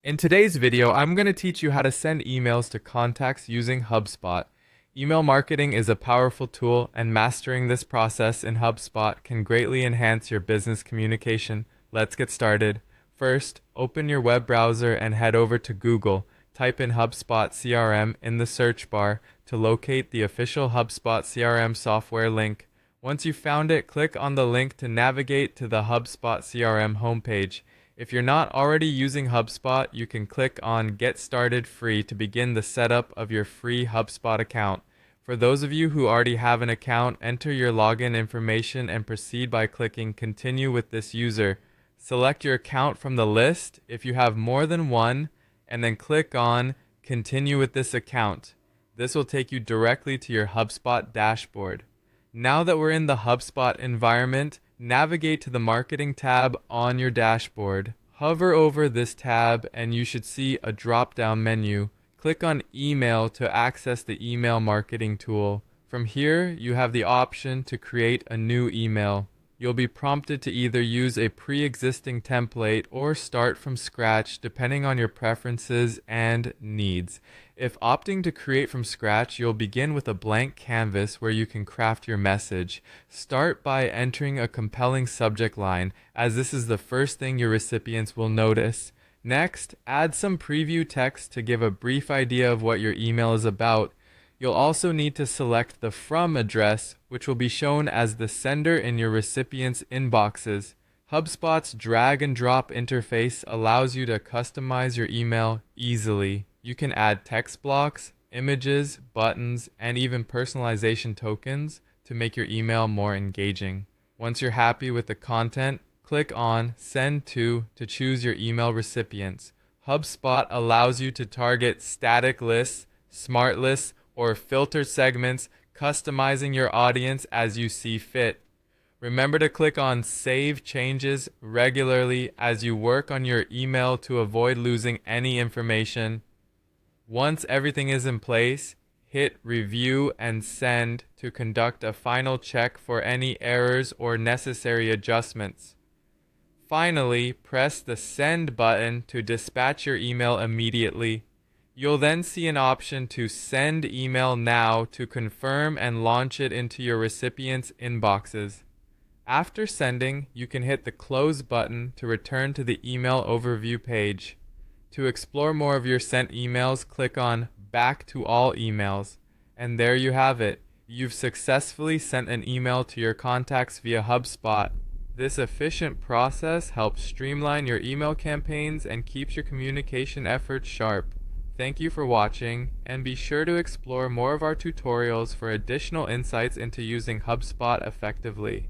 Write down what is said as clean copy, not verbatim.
In today's video, I'm going to teach you how to send emails to contacts using HubSpot. Email marketing is a powerful tool, and mastering this process in HubSpot can greatly enhance your business communication. Let's get started. First, open your web browser and head over to Google. Type in HubSpot CRM in the search bar to locate the official HubSpot CRM software link. Once you've found it, click on the link to navigate to the HubSpot CRM homepage. If you're not already using HubSpot, you can click on Get Started Free to begin the setup of your free HubSpot account. For those of you who already have an account, enter your login information and proceed by clicking Continue with this user. Select your account from the list if you have more than one, and then click on Continue with this account. This will take you directly to your HubSpot dashboard. Now that we're in the HubSpot environment, navigate to the Marketing tab on your dashboard. Hover over this tab and you should see a drop-down menu. Click on Email to access the email marketing tool. From here, you have the option to create a new email. You'll be prompted to either use a pre-existing template or start from scratch depending on your preferences and needs. If opting to create from scratch, you'll begin with a blank canvas where you can craft your message. Start by entering a compelling subject line, as this is the first thing your recipients will notice. Next, add some preview text to give a brief idea of what your email is about. You'll also need to select the From address, which will be shown as the sender in your recipients' inboxes. HubSpot's drag and drop interface allows you to customize your email easily. You can add text blocks, images, buttons, and even personalization tokens to make your email more engaging. Once you're happy with the content, click on Send to choose your email recipients. HubSpot allows you to target static lists, smart lists, or filter segments, customizing your audience as you see fit. Remember to click on Save Changes regularly as you work on your email to avoid losing any information. Once everything is in place, hit Review and Send to conduct a final check for any errors or necessary adjustments. Finally, press the Send button to dispatch your email immediately. You'll then see an option to Send Email Now to confirm and launch it into your recipients' inboxes. After sending, you can hit the Close button to return to the email overview page. To explore more of your sent emails, click on Back to All Emails. And there you have it. You've successfully sent an email to your contacts via HubSpot. This efficient process helps streamline your email campaigns and keeps your communication efforts sharp. Thank you for watching, and be sure to explore more of our tutorials for additional insights into using HubSpot effectively.